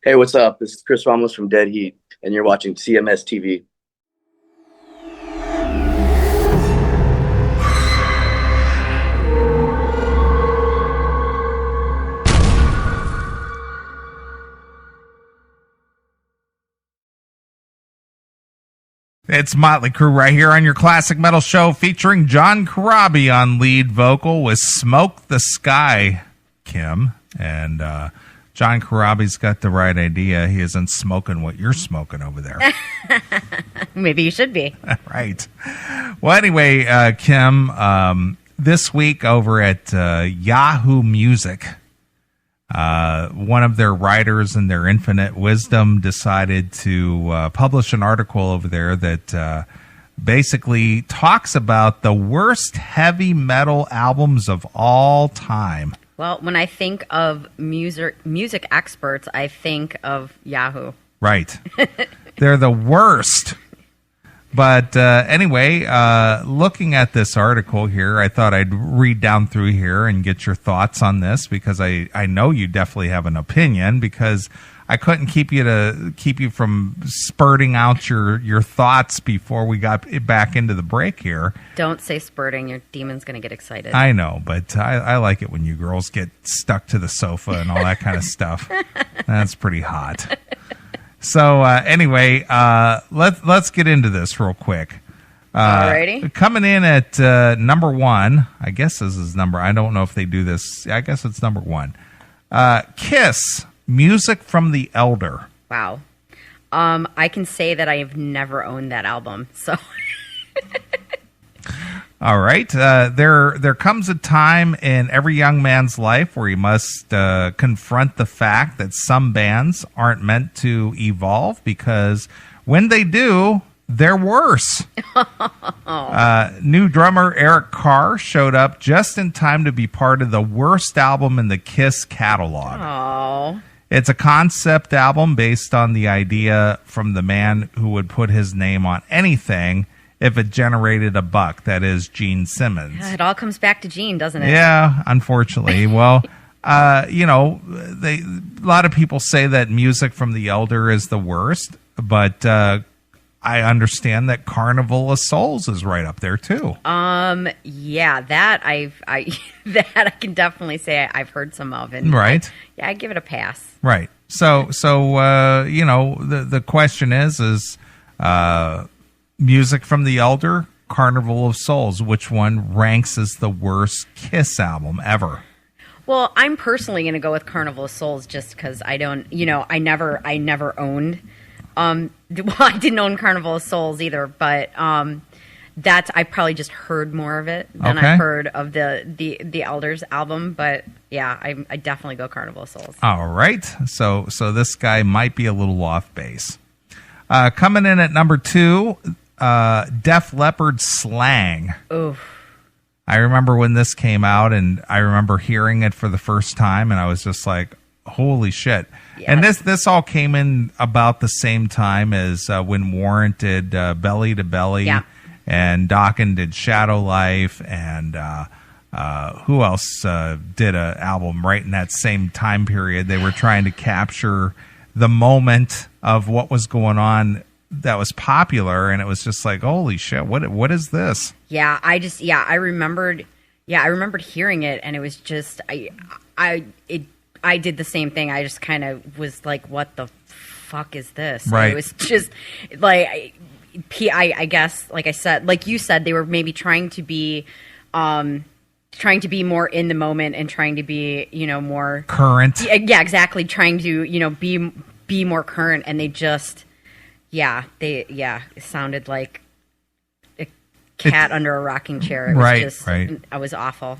Hey, what's up? This is Chris Ramos from Dead Heat, and you're watching CMS TV. It's Motley Crue right here on your classic metal show, featuring John Corabi on lead vocal with Smoke the Sky, Kim. And John Corabi's got the right idea. He isn't smoking what you're smoking over there. Maybe you should be. Right. Well, anyway, Kim, this week over at Yahoo Music, one of their writers in their infinite wisdom decided to publish an article over there that basically talks about the worst heavy metal albums of all time. Well, when I think of music experts, I think of Yahoo. Right. They're the worst. But anyway, looking at this article here, I thought I'd read down through here and get your thoughts on this, because I know you definitely have an opinion, because I couldn't keep you from spurting out your thoughts before we got back into the break here. Don't say spurting. Your demon's going to get excited. I know, but I like it when you girls get stuck to the sofa and all that kind of stuff. That's pretty hot. So anyway, let's get into this real quick. Alrighty. Coming in at number one, I guess this is number. I don't know if they do this. I guess it's number one. Kiss, Music from the Elder. Wow. I can say that I have never owned that album. So. All right. There comes a time in every young man's life where he must confront the fact that some bands aren't meant to evolve, because when they do, they're worse. New drummer Eric Carr showed up just in time to be part of the worst album in the Kiss catalog. Oh. It's a concept album based on the idea from the man who would put his name on anything if it generated a buck, that is Gene Simmons. It all comes back to Gene, doesn't it? Yeah, unfortunately. Well, a lot of people say that Music from the Elder is the worst, but I understand that Carnival of Souls is right up there too. Yeah, that that I can definitely say I've heard some of, and right. Yeah, I give it a pass. Right. So the question is Music from the Elder, Carnival of Souls, which one ranks as the worst Kiss album ever? Well, I'm personally going to go with Carnival of Souls just because I don't, I never owned. Well, I didn't own Carnival of Souls either, but I probably just heard more of it than I heard of the Elders album. But yeah, I definitely go Carnival of Souls. All right, so this guy might be a little off base. Coming in at number two, Def Leppard Slang. Oof. I remember when this came out, and I remember hearing it for the first time, and I was just like, holy shit. Yes. And this all came in about the same time as when Warrant did Belly to Belly, yeah, and Dokken did Shadow Life, and who else did an album right in that same time period? They were trying to capture the moment of what was going on that was popular, and it was just like, holy shit, what is this? Yeah, I remembered hearing it, and it was just I did the same thing. I just kind of was like, what the fuck is this? Right. It was just like I guess, like I said, like you said, they were maybe trying to be more in the moment and trying to be, more current. Yeah, exactly. Trying to, be more current, and they just, it sounded like a cat under a rocking chair. It was right. I was awful.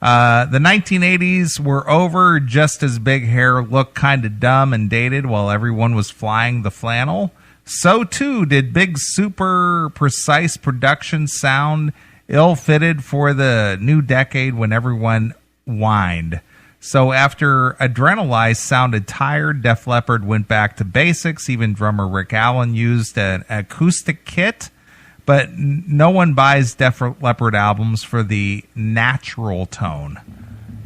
The 1980s were over, just as big hair looked kind of dumb and dated while everyone was flying the flannel. So too did big, super precise production sound ill-fitted for the new decade when everyone whined. So after Adrenalize sounded tired, Def Leppard went back to basics. Even drummer Rick Allen used an acoustic kit. But no one buys Def Leppard albums for the natural tone.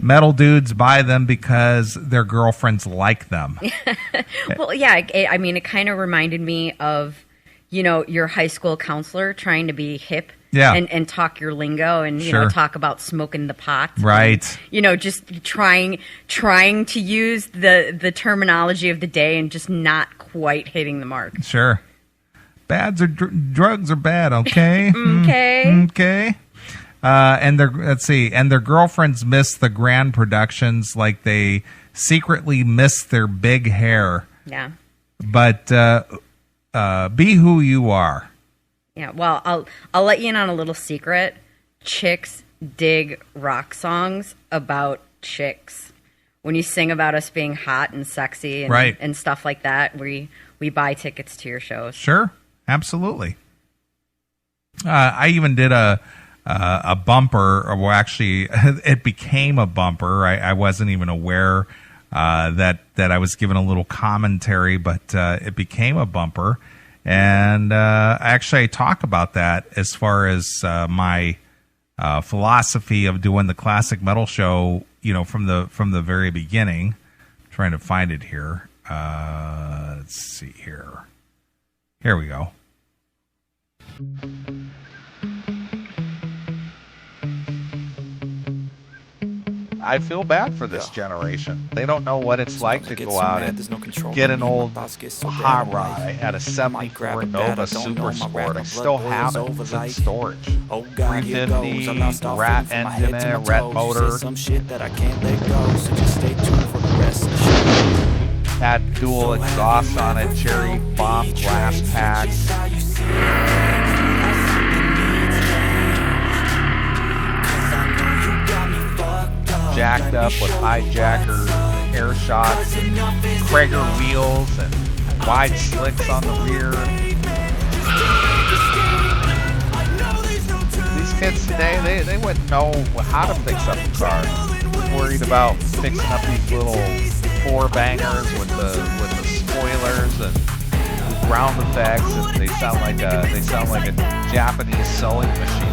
metal dudes buy them because their girlfriends like them. Well, yeah, I mean, it kind of reminded me of, your high school counselor trying to be hip. Yeah. And talk your lingo and, talk about smoking the pot. Right. And, just trying to use the terminology of the day and just not quite hitting the mark. Sure. Drugs are bad, okay? Okay. Okay. And their girlfriends miss the grand productions like they secretly miss their big hair. Yeah. But be who you are. Yeah, well, I'll let you in on a little secret. Chicks dig rock songs about chicks. When you sing about us being hot and sexy and, right. and stuff like that, we buy tickets to your shows. Sure, absolutely. I even did a bumper, or actually, it became a bumper. I wasn't even aware that I was given a little commentary, but it became a bumper. And actually, I talk about that as far as my philosophy of doing the classic metal show, from the very beginning. I'm trying to find it here. Let's see here. Here we go. I feel bad for this generation. They don't know what it's like to go out and get an old hot rod. I had a 74 Nova Super Sport. I still have it. It's in storage. 350, rat engine in it, rat motor. Had dual exhaust on it, cherry bomb glass packs. Jacked up with hijacker air shots and Krager wheels and wide slicks on the rear. These kids today, they wouldn't know how to fix up a car. They're worried about fixing up these little four bangers with the spoilers and the ground effects, and they sound like a Japanese sewing machine.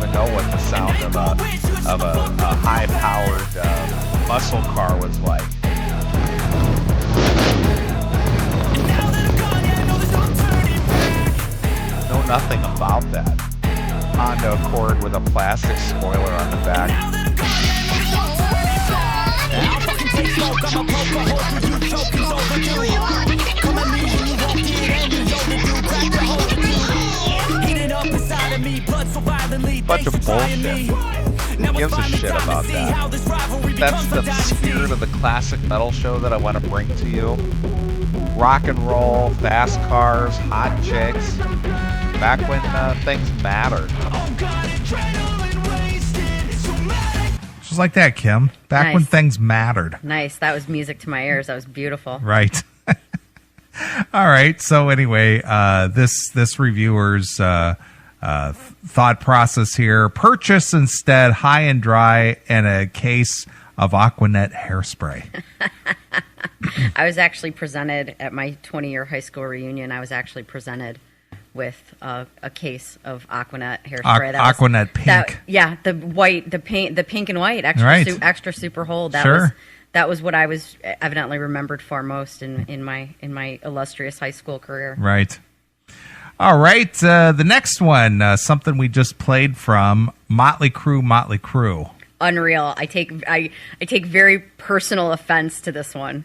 Know what the sound of a high-powered muscle car was like. Know nothing about that. Honda Accord with a plastic spoiler on the back. Bunch of bullshit. Who gives a shit about that? That's the spirit of the classic metal show that I want to bring to you. Rock and roll, fast cars, hot chicks. Back when things mattered. Just like that, Kim. Back when things mattered. Nice. That was music to my ears. That was beautiful. Right. All right. So anyway, this reviewer's thought process here: purchase instead High and Dry and a case of Aquanet hairspray. I was actually presented at my 20-year high school reunion. I was actually presented with a case of Aquanet hairspray. Aquanet pink. The pink and white, extra super hold. That was what I was evidently remembered for most in my illustrious high school career. Right. All right. The next one, something we just played from Motley Crue. Unreal. I take very personal offense to this one.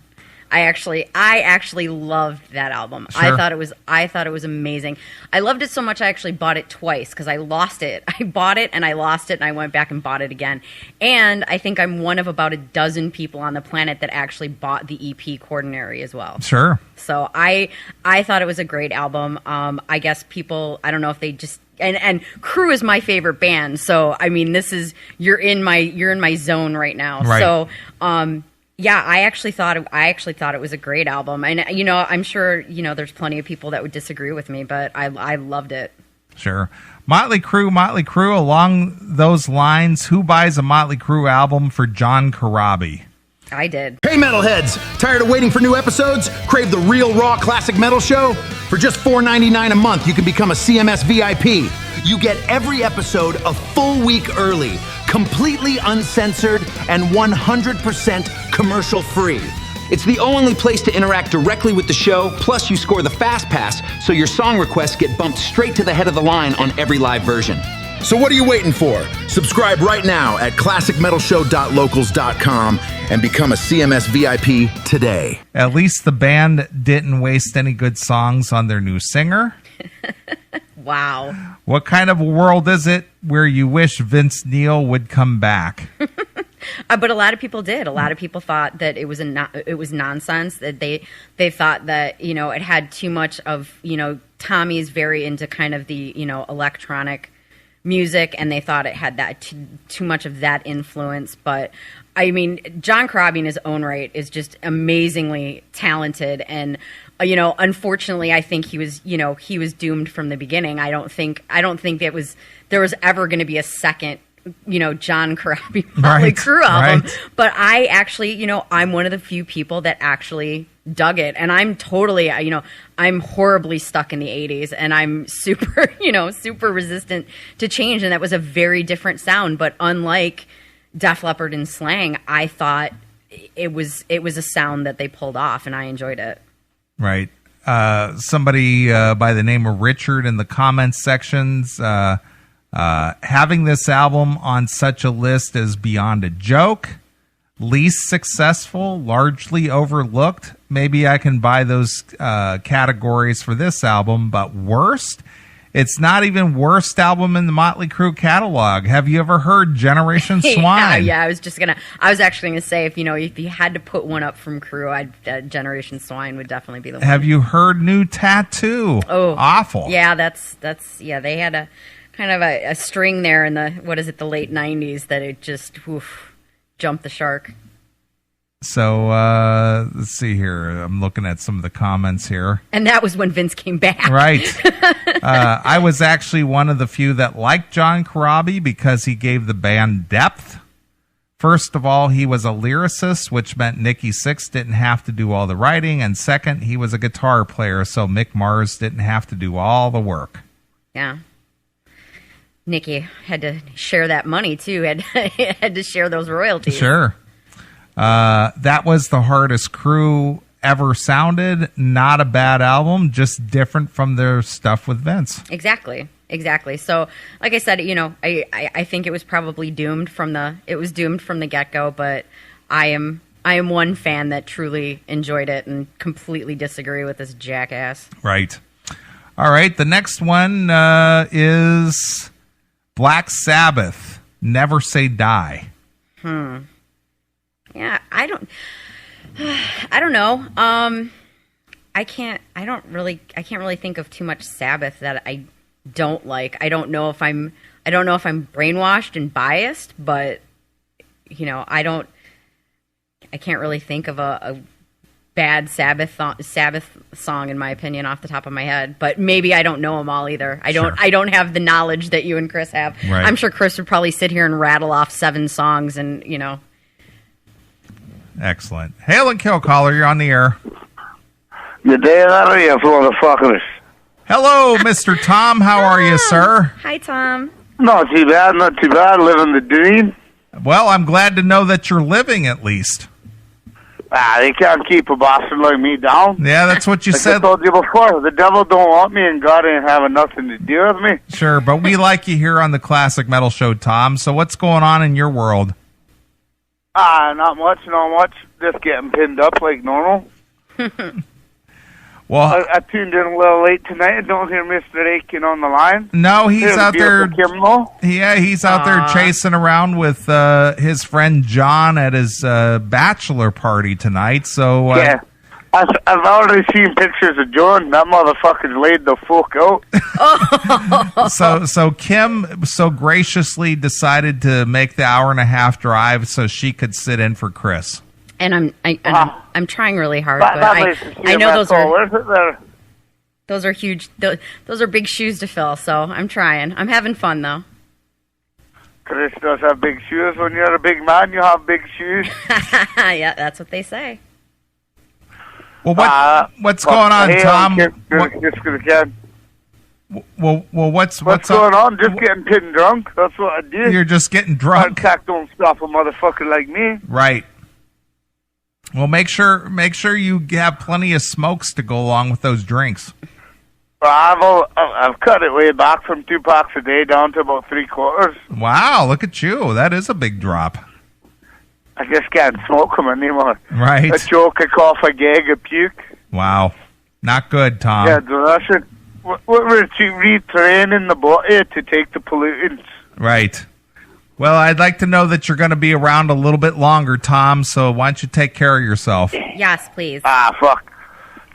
I actually loved that album. Sure. I thought it was amazing. I loved it so much I actually bought it twice because I lost it. I bought it and I lost it and I went back and bought it again. And I think I'm one of about a dozen people on the planet that actually bought the EP Quaternary as well. Sure. So I thought it was a great album. I guess people, I don't know if they just and Crue is my favorite band. So I mean, you're in my zone right now. Right. So yeah, I actually thought it was a great album, and I'm sure there's plenty of people that would disagree with me, but I loved it. Sure, Motley Crue. Along those lines, who buys a Motley Crue album for John Corabi? I did. Hey metalheads, tired of waiting for new episodes? Crave the real raw classic metal show? For just $4.99 a month, you can become a CMS VIP. You get every episode a full week early, completely uncensored, and 100% commercial free. It's the only place to interact directly with the show, plus you score the Fast Pass, so your song requests get bumped straight to the head of the line on every live version. So what are you waiting for? Subscribe right now at classicmetalshow.locals.com and become a CMS VIP today. At least the band didn't waste any good songs on their new singer. Wow. What kind of world is it where you wish Vince Neil would come back? But a lot of people did. A lot of people thought that it was nonsense. That they thought that it had too much of Tommy's very into kind of the electronic music, and they thought it had that too much of that influence. But I mean, John Corabi in his own right is just amazingly talented, and unfortunately, I think he was doomed from the beginning. I don't think there was ever going to be a second John Corabi Motley Crue album. Right. But I actually, I'm one of the few people that actually dug it. And I'm totally, I'm horribly stuck in the 80s, and I'm super, super resistant to change. And that was a very different sound. But unlike Def Leppard and Slang, I thought it was a sound that they pulled off, and I enjoyed it. Right. Somebody by the name of Richard in the comments sections, having this album on such a list is beyond a joke. Least successful, largely overlooked. Maybe I can buy those categories for this album, but worst? It's not even worst album in the Motley Crue catalog. Have you ever heard Generation Swine? Yeah, I was actually going to say, if you had to put one up from Crue, Generation Swine would definitely be the one. Have you heard New Tattoo? Oh, awful. Yeah, they had a kind of a string there in the late 90s that it just jumped the shark. So let's see here. I'm looking at some of the comments here. And that was when Vince came back. Right. I was actually one of the few that liked John Corabi because he gave the band depth. First of all, he was a lyricist, which meant Nikki Sixx didn't have to do all the writing. And second, he was a guitar player, so Mick Mars didn't have to do all the work. Yeah. Nikki had to share that money, too. Had to share those royalties. Sure. That was the hardest Crue ever sounded. Not a bad album, just different from their stuff with Vince. Exactly. So, like I said, I think it was probably doomed from the get-go, but I am one fan that truly enjoyed it and completely disagree with this jackass. Right. All right, the next one is Black Sabbath, Never Say Die. Yeah, I don't know. I can't really think of too much Sabbath that I don't like. I don't know if I'm brainwashed and biased, but I can't really think of a bad Sabbath song, in my opinion, off the top of my head. But maybe I don't know them all either. I don't have the knowledge that you and Chris have. Right. I'm sure Chris would probably sit here and rattle off 7 songs, and Excellent. Hail and kill, caller. You're on the air. Good day, how are you, motherfuckers? Hello, Mr. Tom. How are you, sir? Hi, Tom. Not too bad. Living the dream. Well, I'm glad to know that you're living, at least. They can't keep a bastard like me down. Yeah, that's what you said. I told you before, the devil don't want me, and God ain't having nothing to do with me. Sure, but we like you here on the Classic Metal Show, Tom. So what's going on in your world? Not much. Just getting pinned up like normal. Well, I tuned in a little late tonight. I don't hear Mr. Akin on the line. No, he's out there. Yeah, he's out there chasing around with his friend John at his bachelor party tonight. So yeah, I've already seen pictures of John. That motherfucker's laid the fuck out. So Kim so graciously decided to make the hour-and-a-half drive so she could sit in for Chris. And I'm trying really hard, but I know those are huge. Those are big shoes to fill. So I'm trying. I'm having fun though. Chris does have big shoes. When you're a big man, you have big shoes. Yeah, that's what they say. Well, what's going on, Tom? What's going on? Just getting pin drunk. That's what I do. You're just getting drunk. Attack don't stop a motherfucker like me. Right. Well, make sure you have plenty of smokes to go along with those drinks. I've cut it way back from 2 packs a day down to about 3/4. Wow, look at you. That is a big drop. I just can't smoke them anymore. Right. I choke, I cough, I gag, I puke. Wow. Not good, Tom. Yeah, that's it. We're retraining the body to take the pollutants. Right. Well, I'd like to know that you're going to be around a little bit longer, Tom, so why don't you take care of yourself? Yes, please. Fuck.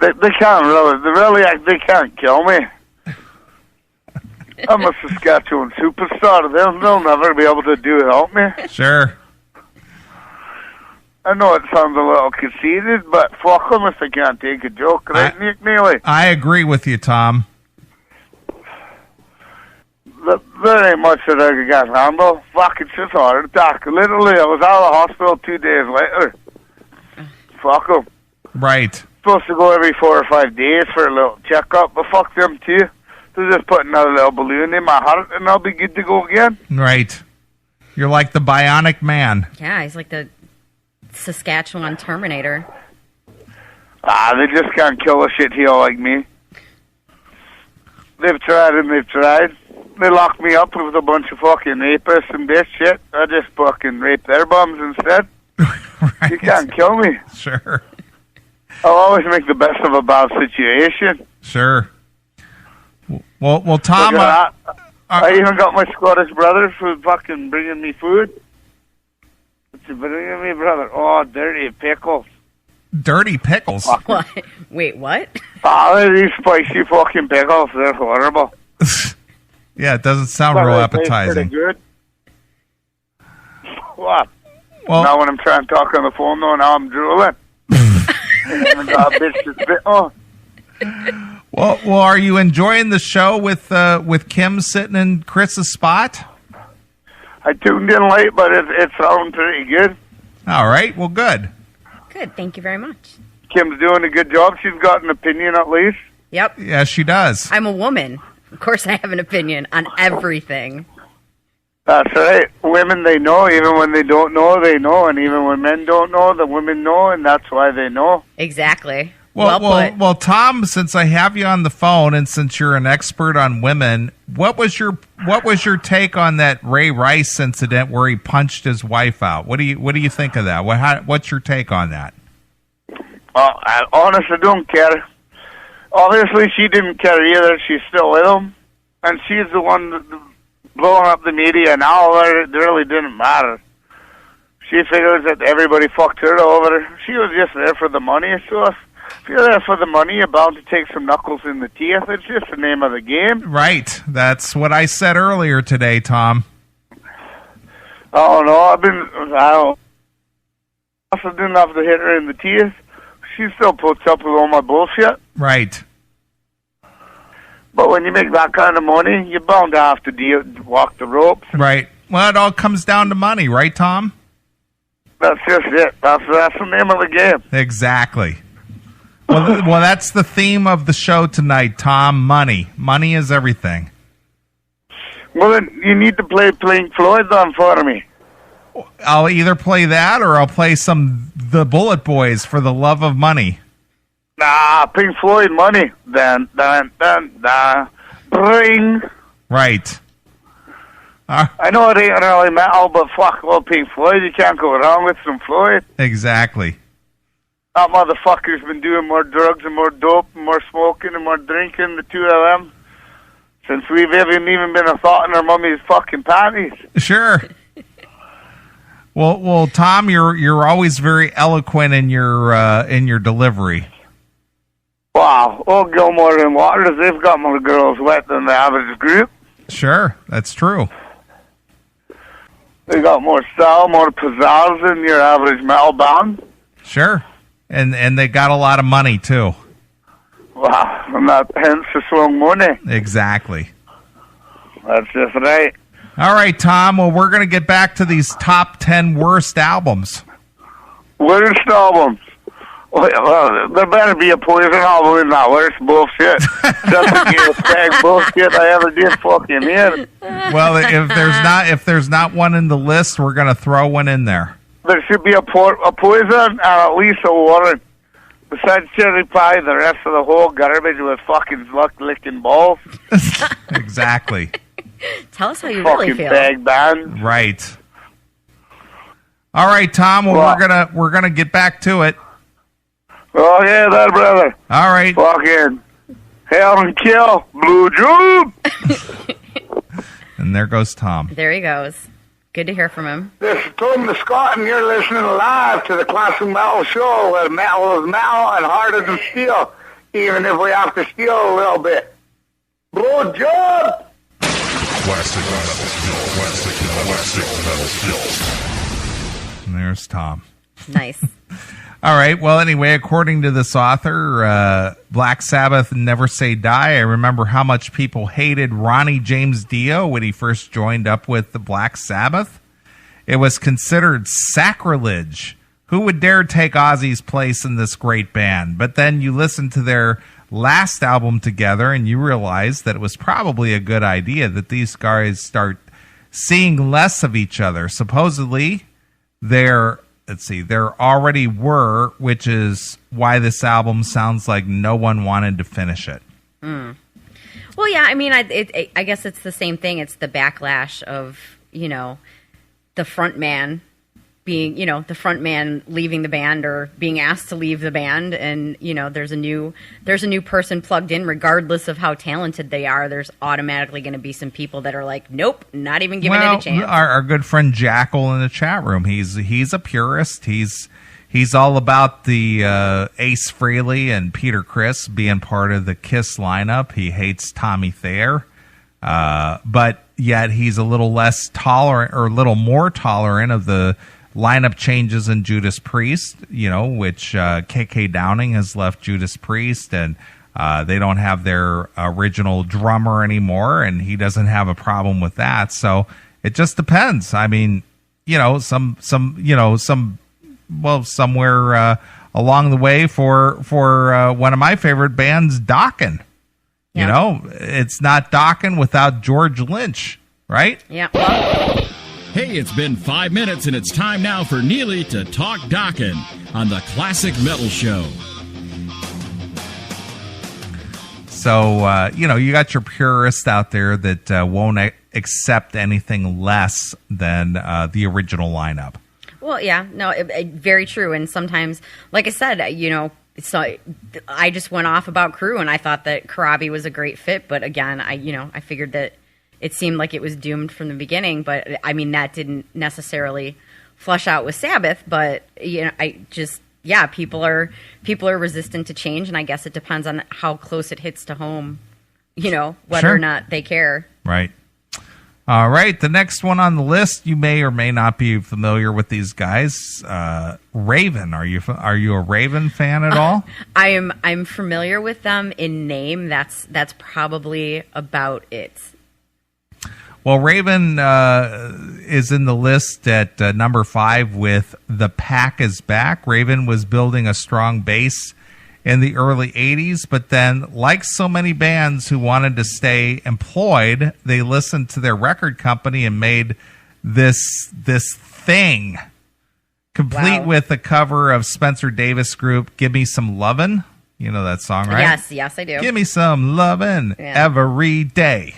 They can't they can't kill me. I'm a Saskatchewan superstar. They'll never be able to do without me. Sure. I know it sounds a little conceited, but fuck them if they can't take a joke, right, Nick Neely? I agree with you, Tom. There ain't much that I can handle. Fuck, it's just a heart attack. Literally, I was out of the hospital 2 days later. Fuck them. Right. Supposed to go every 4 or 5 days for a little checkup, but fuck them too. They're just putting another little balloon in my heart, and I'll be good to go again. Right. You're like the bionic man. Yeah, he's like the Saskatchewan Terminator. They just can't kill a shitheel like me. They've tried and they've tried. They locked me up with a bunch of fucking rapists and this shit. I just fucking rape their bums instead. Right. You can't kill me. Sure. I'll always make the best of a bad situation. Sure. Well, Tom. I even got my Scottish brothers for fucking bringing me food. What's he bringing me, brother? Oh, dirty pickles. Dirty pickles? What? Wait, what? These spicy fucking pickles, they're horrible. Yeah, it doesn't sound real appetizing. Good. What? Well, now when I'm trying to talk on the phone, though, now I'm drooling. I got a bitch to spit on. Well, are you enjoying the show with Kim sitting in Chris's spot? I tuned in late, but it sounds pretty good. All right. Well, good. Good. Thank you very much. Kim's doing a good job. She's got an opinion at least. Yep. Yeah, she does. I'm a woman. Of course I have an opinion on everything. That's right. Women, they know. Even when they don't know, they know. And even when men don't know, the women know, and that's why they know. Exactly. Well, Tom, since I have you on the phone and since you're an expert on women, what was your take on that Ray Rice incident where he punched his wife out? What do you think of that? What's your take on that? I honestly don't care. Obviously, she didn't care either. She's still with him, and she's the one blowing up the media now. It really didn't matter. She figures that everybody fucked her over. She was just there for the money. So if you're there for the money, you're bound to take some knuckles in the teeth. It's just the name of the game. Right. That's what I said earlier today, Tom. Oh, no, I didn't have to hit her in the teeth. She still puts up with all my bullshit. Right. But when you make that kind of money, you're bound to have to walk the ropes. Right. Well, it all comes down to money, right, Tom? That's just it. That's the name of the game. Exactly. Well, that's the theme of the show tonight, Tom. Money. Money is everything. Well, then you need to play Pink Floyd on for me. I'll either play that or I'll play the Bullet Boys for the love of money. Nah, Pink Floyd, money. Dun, dun, dun, dun. Bring. Right. I know it ain't really metal, but fuck, well, Pink Floyd, you can't go wrong with some Floyd. Exactly. That motherfucker's been doing more drugs and more dope and more smoking and more drinking, the two of them, since we've even been a thought in our mummy's fucking panties. Sure. Well, Tom, you're always very eloquent in your delivery. Wow, old Gilmore and Waters, they've got more girls wet than the average group. Sure, that's true. They got more style, more pizzazz than your average metal band. Sure, and they got a lot of money too. Wow, and that hence the swung money. Exactly. That's just right. All right, Tom. Well, we're going to get back to these top 10 worst albums. Worst albums. Well, there better be a Poison album in that worst bullshit. That's the gayest bag bullshit I ever did fucking hear. Well, if there's not one in the list, we're going to throw one in there. There should be a Poison and at least a Warren. Besides Cherry Pie, the rest of the whole garbage with fucking luck-licking balls. Exactly. Tell us how you fucking really feel. bag band. Right. All right, Tom. Well, we're gonna get back to it. Oh yeah, that brother. All right. Fucking hell and kill, Blue Jube. And there goes Tom. There he goes. Good to hear from him. This is Tom the Scott, and you're listening live to the Classic Metal Show, where metal is metal and harder than steel, even if we have to steal a little bit. Blow job! Classic metal skill. And there's Tom. Nice. All right. Well, anyway, according to this author, Black Sabbath Never Say Die, I remember how much people hated Ronnie James Dio when he first joined up with the Black Sabbath. It was considered sacrilege. Who would dare take Ozzy's place in this great band? But then you listen to their last album together and you realize that it was probably a good idea that these guys start seeing less of each other. Supposedly, there already were, which is why this album sounds like no one wanted to finish it. Well, yeah, I mean, I guess it's the same thing. It's the backlash of, the front man being, the front man leaving the band or being asked to leave the band, and there's a new person plugged in, regardless of how talented they are. There's automatically going to be some people that are like, nope, not even giving it a chance. Our good friend Jackal in the chat room, he's a purist. He's all about the Ace Frehley and Peter Criss being part of the Kiss lineup. He hates Tommy Thayer, but yet he's a little less tolerant, or a little more tolerant of the lineup changes in Judas Priest, which KK Downing has left Judas Priest, and they don't have their original drummer anymore, and he doesn't have a problem with that. So it just depends. I mean, somewhere along the way for one of my favorite bands, Dokken. Yeah. It's not Dokken without George Lynch, right? Yeah. Hey, it's been 5 minutes, and it's time now for Neely to talk Dokken on the Classic Metal Show. So, you got your purists out there that won't accept anything less than the original lineup. Well, yeah, no, very true. And sometimes, like I said, so I just went off about Crew, and I thought that Karabi was a great fit. But again, I figured that it seemed like it was doomed from the beginning. But I mean, that didn't necessarily flush out with Sabbath. But people are resistant to change, and I guess it depends on how close it hits to home. Whether or not they care. Right. All right, the next one on the list, you may or may not be familiar with these guys. Raven, are you a Raven fan at all? I'm familiar with them in name. That's probably about it. Well, Raven is in the list at number 5 with The Pack is Back. Raven was building a strong base in the early 80s, but then, like so many bands who wanted to stay employed, they listened to their record company and made this thing, complete with a cover of Spencer Davis Group, Give Me Some Lovin'. You know that song, right? Yes, I do. Give me some lovin' every day,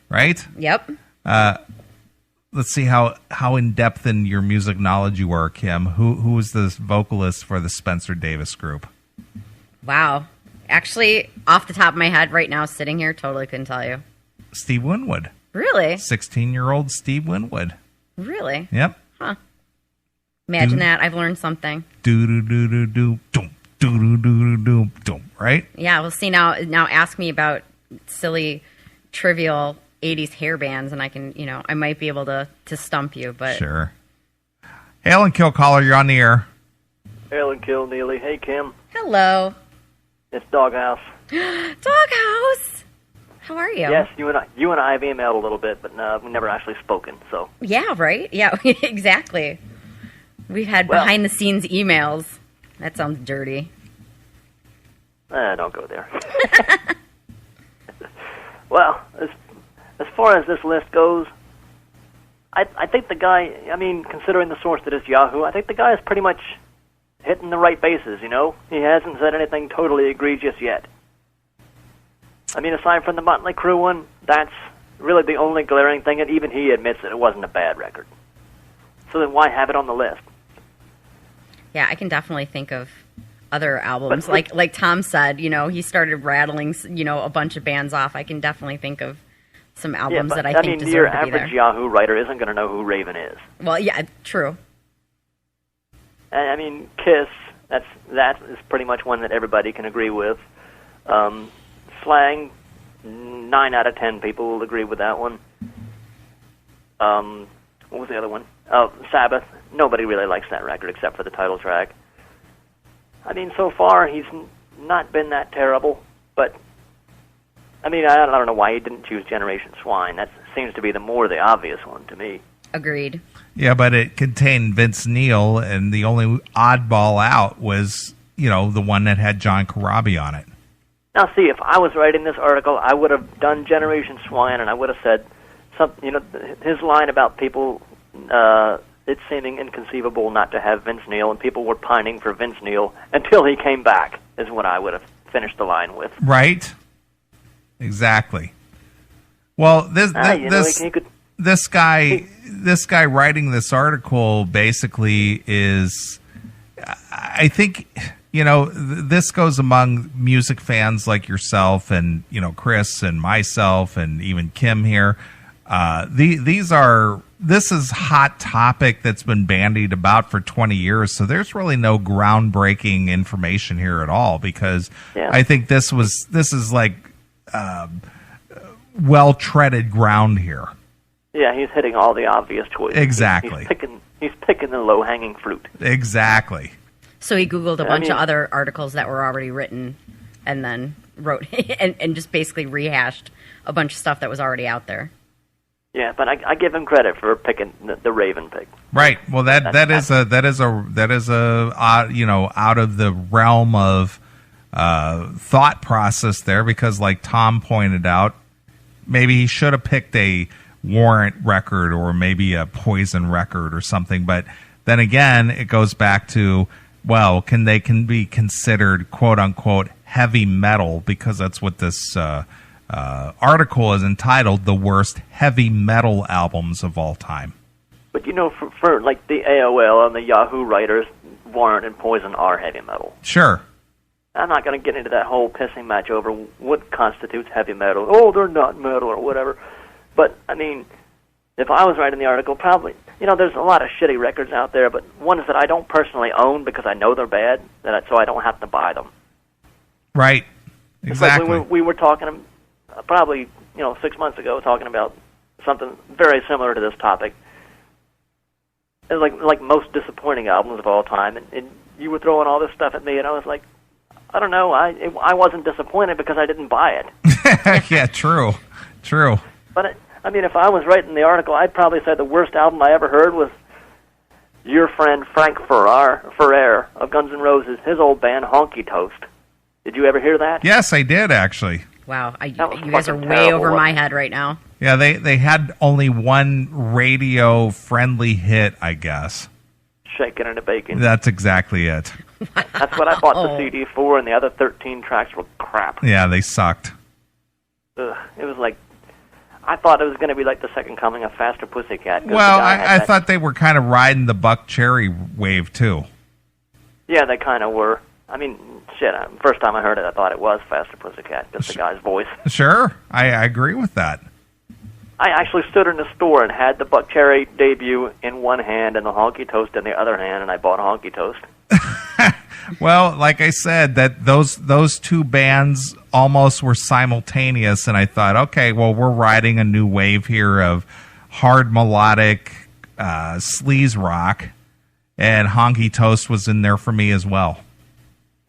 right? Yep. Let's see how in depth in your music knowledge you are, Kim. Who was the vocalist for the Spencer Davis Group? Wow. Actually, off the top of my head right now, sitting here, totally couldn't tell you. Steve Winwood. Really? 16-year-old Steve Winwood. Really? Yep. Huh. Imagine that. I've learned something. Do-do-do-do-do, doom, do-do-do-do-do, doom, right? Yeah, well, see, now ask me about silly, trivial 80s hair bands, and I can, I might be able to stump you, but... Sure. Hail and Kill Caller, you're on the air. Hail and Kill, Neely. Hey, Kim. Hello. It's Doghouse. Doghouse! How are you? Yes, you and I have emailed a little bit, but we've never actually spoken. So. Yeah, right? Yeah, exactly. We've had behind-the-scenes emails. That sounds dirty. Don't go there. Well, as far as this list goes, I think the guy, I mean, considering the source that is Yahoo, I think the guy is pretty much hitting the right bases, you know? He hasn't said anything totally egregious yet. I mean, aside from the Motley Crue one, that's really the only glaring thing, and even he admits that it wasn't a bad record. So then why have it on the list? Yeah, I can definitely think of other albums. Like Tom said, you know, he started rattling, you know, a bunch of bands off. I can definitely think of some albums that I think deserve to be there. Your average Yahoo writer isn't going to know who Raven is. Well, yeah, true. I mean, Kiss, that is pretty much one that everybody can agree with. Slang, 9 out of 10 people will agree with that one. What was the other one? Oh, Sabbath. Nobody really likes that record except for the title track. I mean, so far he's not been that terrible, but I mean, I don't know why he didn't choose Generation Swine. That seems to be the obvious one to me. Agreed. Yeah, but it contained Vince Neil, and the only oddball out was, you know, the one that had John Corabi on it. Now, see, if I was writing this article, I would have done Generation Swine, and I would have said something. You know, his line about people, it's seeming inconceivable not to have Vince Neil, and people were pining for Vince Neil until he came back, is what I would have finished the line with. Right. Exactly. Well, this guy writing this article basically is, I think, you know, this goes among music fans like yourself and, you know, Chris and myself and even Kim here. This is hot topic that's been bandied about for 20 years. So there's really no groundbreaking information here at all, because I think this is like well-treaded ground here. Yeah, he's hitting all the obvious choices. Exactly. He's picking the low-hanging fruit. Exactly. So he Googled a bunch of other articles that were already written and then wrote and just basically rehashed a bunch of stuff that was already out there. Yeah, but I give him credit for picking the Raven pick. Right. Well, that is a you know, out of the realm of thought process there, because like Tom pointed out, maybe he should have picked a Warrant record or maybe a Poison record or something. But then again, it goes back to, well, can be considered quote unquote heavy metal, because that's what this article is entitled, the worst heavy metal albums of all time. But you know, for like the AOL and the Yahoo writers, Warrant and Poison are heavy metal. Sure. I'm not going to get into that whole pissing match over what constitutes heavy metal. Oh, they're not metal or whatever. But, I mean, if I was writing the article, probably, you know, there's a lot of shitty records out there, but ones that I don't personally own because I know they're bad, so I don't have to buy them. Right. Exactly. It's like we were talking probably, you know, 6 months ago, talking about something very similar to this topic. It was like most disappointing albums of all time, and you were throwing all this stuff at me, and I was like, I don't know, I wasn't disappointed because I didn't buy it. Yeah, true. But, I mean, if I was writing the article, I'd probably say the worst album I ever heard was your friend Frank Ferrer of Guns N' Roses, his old band, Honky Toast. Did you ever hear that? Yes, I did, actually. Wow, you guys are way over my head right now. Yeah, they had only one radio-friendly hit, I guess. Shaking and a Bacon. That's exactly it. That's what I bought the CD for, and the other 13 tracks were crap. Yeah, they sucked. Ugh, it was like, I thought it was going to be like the second coming of Faster Pussycat. Well, I thought they were kind of riding the Buck Cherry wave, too. Yeah, they kind of were. I mean, shit, first time I heard it, I thought it was Faster Pussycat, just the guy's voice. Sure, I agree with that. I actually stood in the store and had the Buck Cherry debut in one hand and the Honky Toast in the other hand, and I bought Honky Toast. Well, like I said, that those two bands almost were simultaneous, and I thought, okay, well, we're riding a new wave here of hard melodic sleaze rock, and Honky Toast was in there for me as well.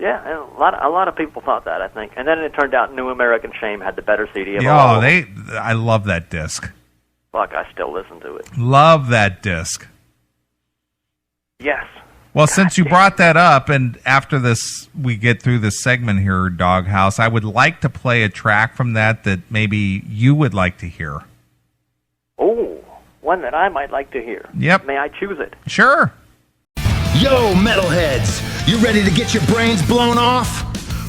Yeah, and a lot of people thought that, I think. And then it turned out New American Shame had the better CD of all. Oh, I love that disc. Fuck, I still listen to it. Love that disc. Yes. Well, since you brought that up, and after this, we get through this segment here, Doghouse, I would like to play a track from that maybe you would like to hear. Oh, one that I might like to hear. Yep. May I choose it? Sure. Yo, metalheads! You ready to get your brains blown off?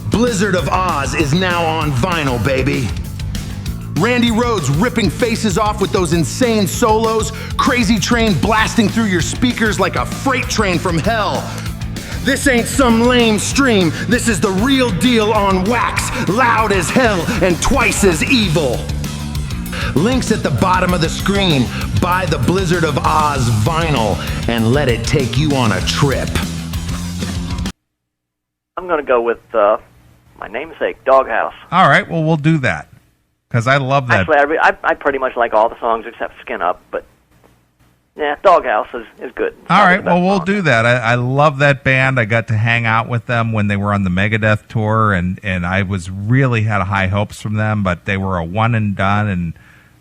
Blizzard of Oz is now on vinyl, baby. Randy Rhoads ripping faces off with those insane solos, Crazy Train blasting through your speakers like a freight train from hell. This ain't some lame stream, this is the real deal on wax, loud as hell and twice as evil. Links at the bottom of the screen. Buy the Blizzard of Oz vinyl and let it take you on a trip. I'm going to go with my namesake, Doghouse. All right, well, we'll do that. Because I love that. Actually, I pretty much like all the songs except Skin Up, but yeah, Doghouse is good. All right, well, we'll do that. I love that band. I got to hang out with them when they were on the Megadeth tour, and I was really had high hopes from them, but they were a one and done and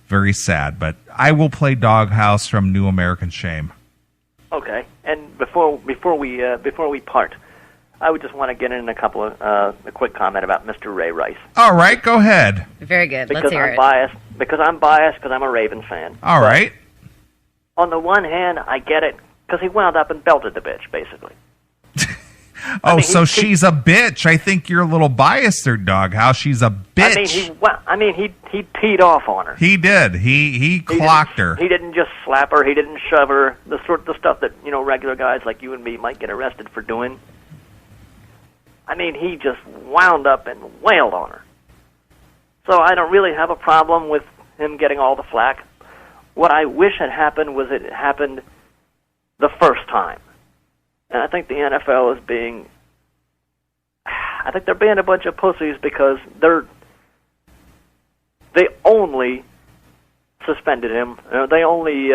very sad. But I will play Doghouse from New American Shame. Okay, and before we part, I would just want to get in a quick comment about Mr. Ray Rice. All right, go ahead. Very good. Let's hear it. Because I'm biased because I'm a Ravens fan. All right. On the one hand, I get it because he wound up and belted the bitch, basically. She's a bitch. I think you're a little biased there, Doghouse. She's a bitch. He teed off on her. He did. He clocked her. He didn't just slap her. He didn't shove her. The stuff that regular guys like you and me might get arrested for doing. He just wound up and wailed on her. So I don't really have a problem with him getting all the flack. What I wish had happened was it happened the first time. And I think the NFL is being a bunch of pussies because they only suspended him. They only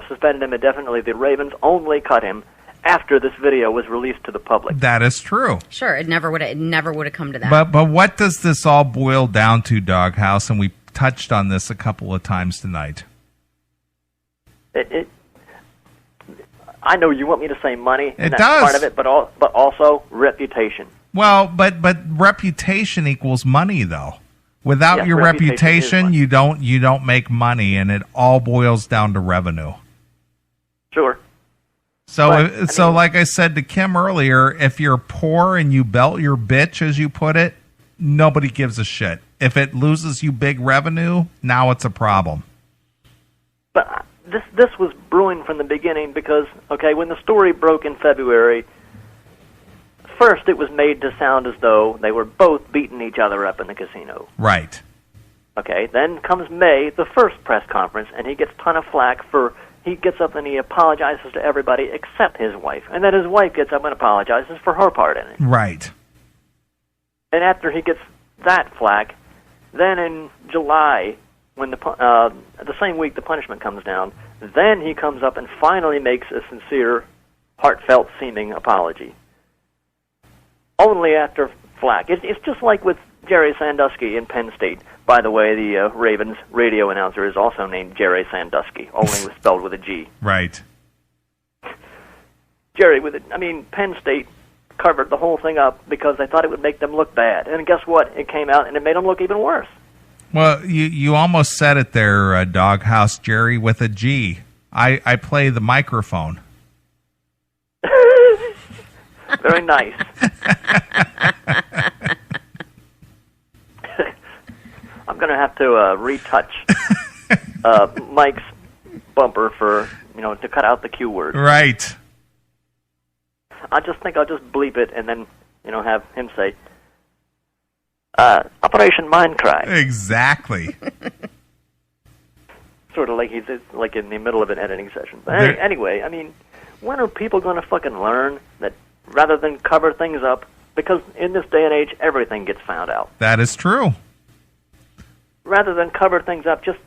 suspended him indefinitely. The Ravens only cut him after this video was released to the public. That is true. Sure, it never would have come to that. But what does this all boil down to, Doghouse? And we touched on this a couple of times tonight. I know you want me to say money, and that's part of it, but also reputation. Well, but reputation equals money, though. Without your reputation, you don't make money, and it all boils down to revenue. Sure. So, like I said to Kim earlier, if you're poor and you belt your bitch, as you put it, nobody gives a shit. If it loses you big revenue, now it's a problem. But this was brewing from the beginning because, when the story broke in February, first it was made to sound as though they were both beating each other up in the casino. Right. Okay, then comes May, the first press conference, and he gets a ton of flack he gets up and he apologizes to everybody except his wife. And then his wife gets up and apologizes for her part in it. Right. And after he gets that flack, then in July, when the same week the punishment comes down, then he comes up and finally makes a sincere, heartfelt-seeming apology. Only after flack. It's just like with Jerry Sandusky in Penn State. By the way, the Ravens radio announcer is also named Jerry Sandusky, only spelled with a G. Right. Penn State covered the whole thing up because they thought it would make them look bad. And guess what? It came out and it made them look even worse. Well, you almost said it there, Doghouse, Jerry with a G. I play the microphone. Very nice. I'm going to have to retouch Mike's bumper for, to cut out the Q word. Right. I just think I'll just bleep it and then, have him say, Operation Mindcry. Exactly. Sort of like he's like in the middle of an editing session. But anyway, when are people going to fucking learn that rather than cover things up, because in this day and age, everything gets found out. That is true. Rather than cover things up, just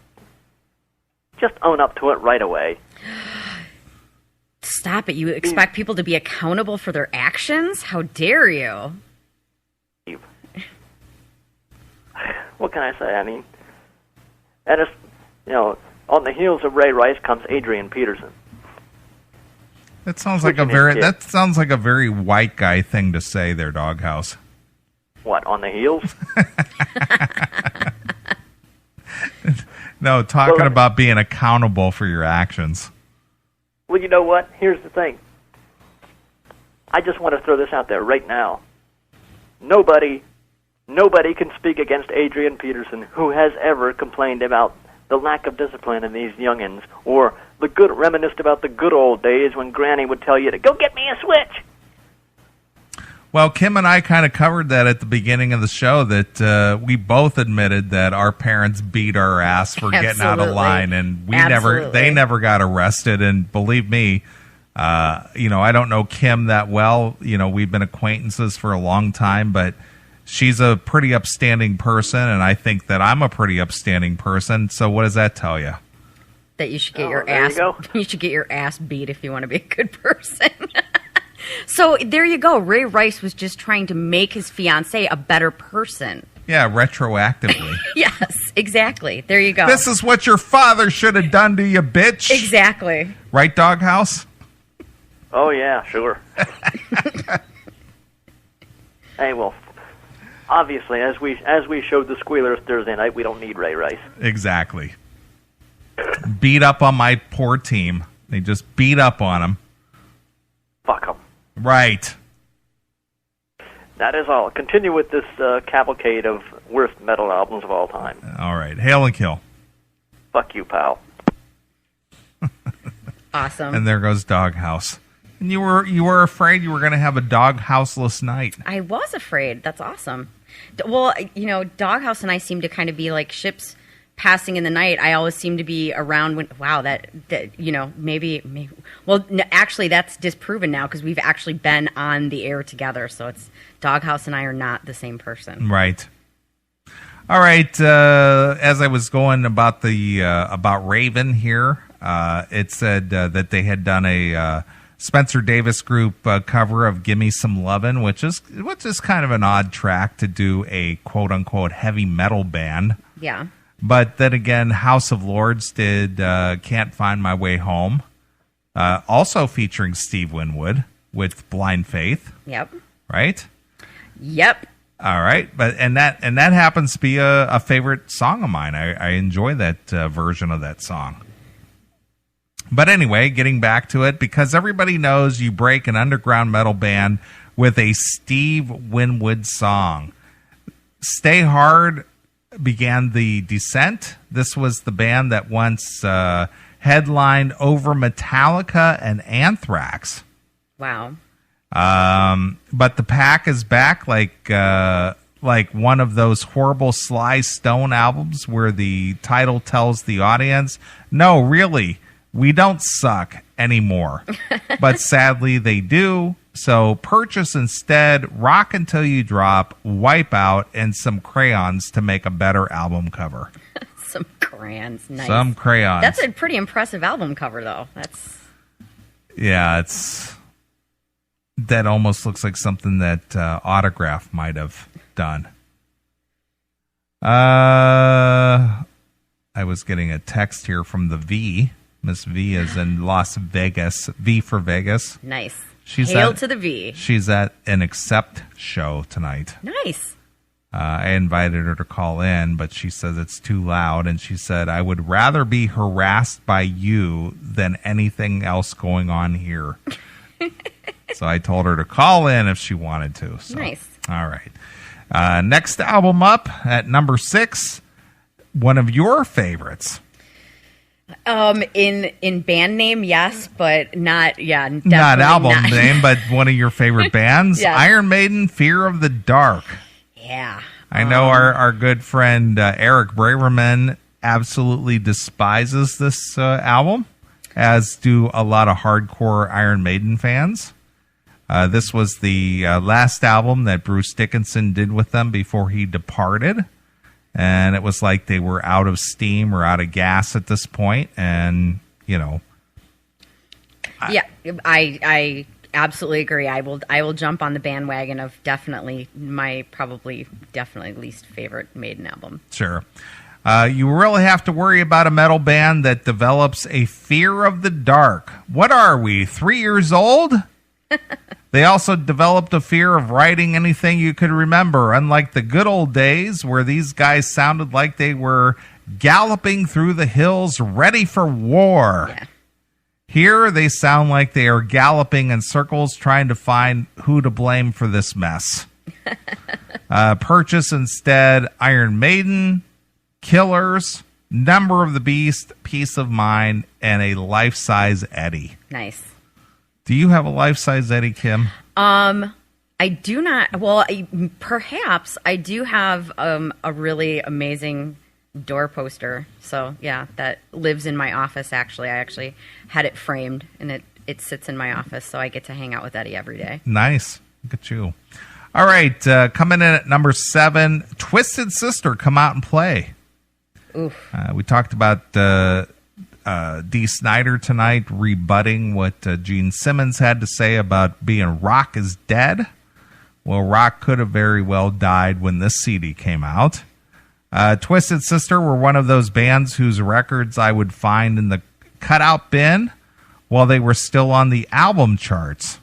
own up to it right away. Stop it. You expect people to be accountable for their actions? How dare you? What can I say? I mean, and it's, on the heels of Ray Rice comes Adrian Peterson. That sounds like a very white guy thing to say there, Doghouse. What, on the heels? No, talking about being accountable for your actions. Well, you know what? Here's the thing. I just want to throw this out there right now. Nobody can speak against Adrian Peterson who has ever complained about the lack of discipline in these youngins, or reminisced about the good old days when Granny would tell you to go get me a Switch. Well, Kim and I kind of covered that at the beginning of the show, that we both admitted that our parents beat our ass for getting out of line, and they never got arrested. And believe me, I don't know Kim that well. We've been acquaintances for a long time, but she's a pretty upstanding person, and I think that I'm a pretty upstanding person. So what does that tell you? That you should get your ass. You should get your ass beat if you want to be a good person. So there you go. Ray Rice was just trying to make his fiancée a better person. Yeah, retroactively. Yes, exactly. There you go. This is what your father should have done to you, bitch. Exactly. Right, Doghouse? Oh yeah, sure. Hey, well, obviously, as we showed the Squealers Thursday night, we don't need Ray Rice. Exactly. Beat up on my poor team. They just beat up on him. Fuck them. Right. That is all. Continue with this cavalcade of worst metal albums of all time. All right. Hail and kill. Fuck you, pal. Awesome. And there goes Doghouse. And you were afraid you were going to have a Doghouseless night. I was afraid. That's awesome. Well, Doghouse and I seem to kind of be like ships passing in the night. I always seem to be around when, maybe. Well, actually, that's disproven now because we've actually been on the air together. So it's Doghouse and I are not the same person. Right. All right. As I was going about about Raven here, it said that they had done a Spencer Davis Group cover of "Gimme Some Lovin'," which is kind of an odd track to do a quote unquote heavy metal band. Yeah. But then again, House of Lords did "Can't Find My Way Home," also featuring Steve Winwood with "Blind Faith." Yep. Right. Yep. All right, and that happens to be a favorite song of mine. I enjoy that version of that song. But anyway, getting back to it, because everybody knows you break an underground metal band with a Steve Winwood song. Stay Hard began the descent. This was the band that once headlined over Metallica and Anthrax. Wow. But the Pack is back, like one of those horrible Sly Stone albums where the title tells the audience, no, really, we don't suck anymore. But sadly, they do. So purchase instead Rock Until You Drop, Wipe Out, and some crayons to make a better album cover. Some crayons. Nice. Some crayons. That's a pretty impressive album cover, though. Yeah, that almost looks like something that Autograph might have done. I was getting a text here from the V. Miss V is in Las Vegas. V for Vegas. Nice. Hail to the V. She's at an Accept show tonight. Nice. I invited her to call in, but she says it's too loud, and she said, I would rather be harassed by you than anything else going on here. So I told her to call in if she wanted to. So, nice. All right. Next album up at number 6, one of your favorites. In band name, yes, but not, not album name, but one of your favorite bands. Yes. Iron Maiden, Fear of the Dark. Yeah. I know our good friend Eric Braverman absolutely despises this album, as do a lot of hardcore Iron Maiden fans. This was the last album that Bruce Dickinson did with them before he departed. And it was like they were out of steam or out of gas at this point. And, Yeah, I absolutely agree. I will jump on the bandwagon of definitely least favorite Maiden album. Sure. You really have to worry about a metal band that develops a fear of the dark. What are we, 3 years old? They also developed a fear of writing anything you could remember, unlike the good old days where these guys sounded like they were galloping through the hills ready for war. Yeah. Here, they sound like they are galloping in circles trying to find who to blame for this mess. Purchase instead Iron Maiden, Killers, Number of the Beast, Peace of Mind, and a life-size Eddie. Nice. Do you have a life-size Eddie, Kim? I do not. Well, perhaps I do have a really amazing door poster. So yeah, that lives in my office. Actually, I actually had it framed, and it sits in my office, so I get to hang out with Eddie every day. Nice. Look at you. All right, coming in at number 7, Twisted Sister, Come Out and Play. Oof. We talked about Dee Snider tonight, rebutting what Gene Simmons had to say about being Rock is dead. Well, Rock could have very well died when this CD came out. Twisted Sister were one of those bands whose records I would find in the cutout bin while they were still on the album charts.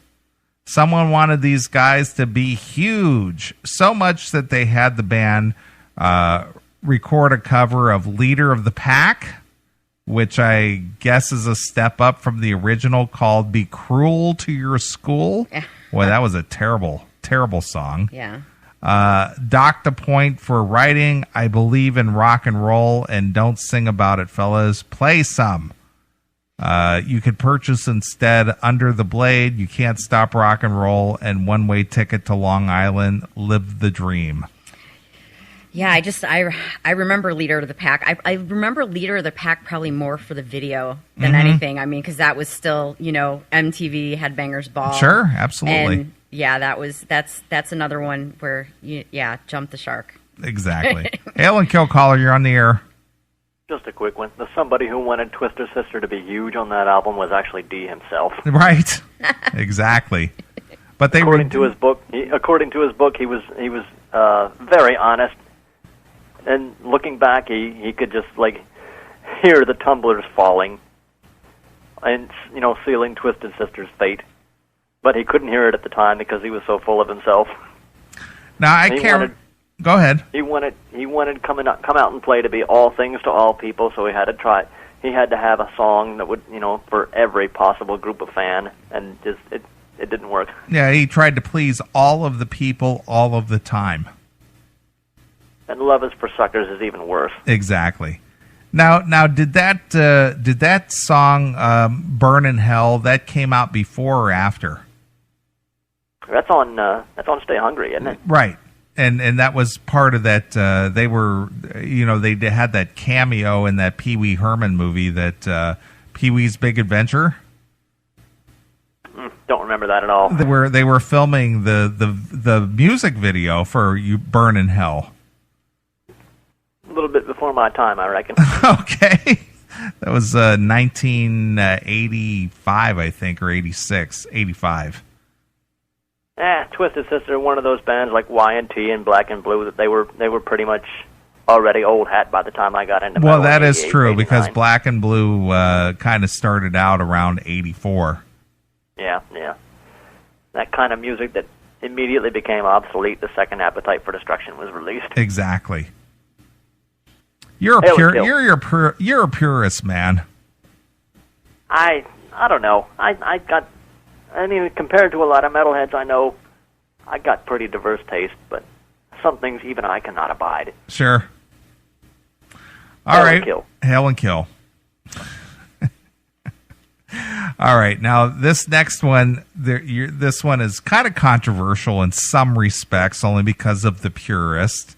Someone wanted these guys to be huge, so much that they had the band record a cover of Leader of the Pack, which I guess is a step up from the original called Be Cruel to Your School. Boy, that was a terrible, terrible song. Yeah. Dock the point for writing I Believe in Rock and Roll and Don't Sing About It, Fellas. Play some. You could purchase instead Under the Blade, You Can't Stop Rock and Roll, and One Way Ticket to Long Island, Live the Dream. Yeah, I remember Leader of the Pack. I remember Leader of the Pack probably more for the video than anything. I mean, because that was still, MTV Headbangers Ball. Sure, absolutely. And yeah, that's another one where jump the shark. Exactly. Hail and Kill Caller, you're on the air. Just a quick one. Somebody who wanted Twister Sister to be huge on that album was actually Dee himself. Right. Exactly. But they according to his book, he was very honest. And looking back, he could just hear the tumblers falling, and sealing Twisted Sister's fate. But he couldn't hear it at the time because he was so full of himself. Now I can't. Go ahead. He wanted come out and play to be all things to all people, so he had to try. He had to have a song that would for every possible group of fan, and just it didn't work. Yeah, he tried to please all of the people all of the time. And Love Is for Suckers is even worse. Exactly. Now, did that song "Burn in Hell" that came out before or after? That's on Stay Hungry, isn't it? Right, and that was part of that. They were, they had that cameo in that Pee Wee Herman movie, that Pee Wee's Big Adventure. Don't remember that at all. They were filming the music video for "You Burn in Hell." A little bit before my time, I reckon. Okay. That was 1985, I think, or 86, 85. Twisted Sister, one of those bands like Y&T and Black and Blue, that they were pretty much already old hat by the time I got into metal. Well, that is true, 89. because Black and Blue kind of started out around 84. Yeah. That kind of music that immediately became obsolete the second Appetite for Destruction was released. Exactly. You're a purist, man. I don't know. Compared to a lot of metalheads I know, I got pretty diverse taste, but some things even I cannot abide. Sure. All right. Hail and kill. All right. Now, this next one, this one is kind of controversial in some respects, only because of the purist.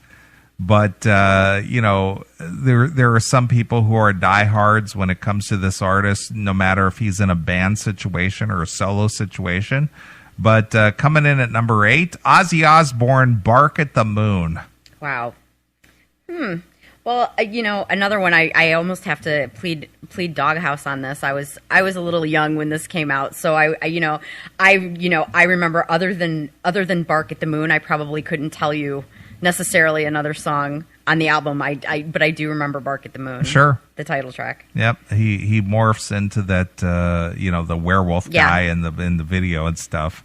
But, there are some people who are diehards when it comes to this artist, no matter if he's in a band situation or a solo situation. But coming in at number 8, Ozzy Osbourne, Bark at the Moon. Wow. Well, another one. I almost have to plead Doghouse on this. I was a little young when this came out, so I remember other than Bark at the Moon, I probably couldn't tell you necessarily another song on the album. But I do remember Bark at the Moon. Sure, the title track. Yep, he morphs into that the werewolf guy in the video and stuff.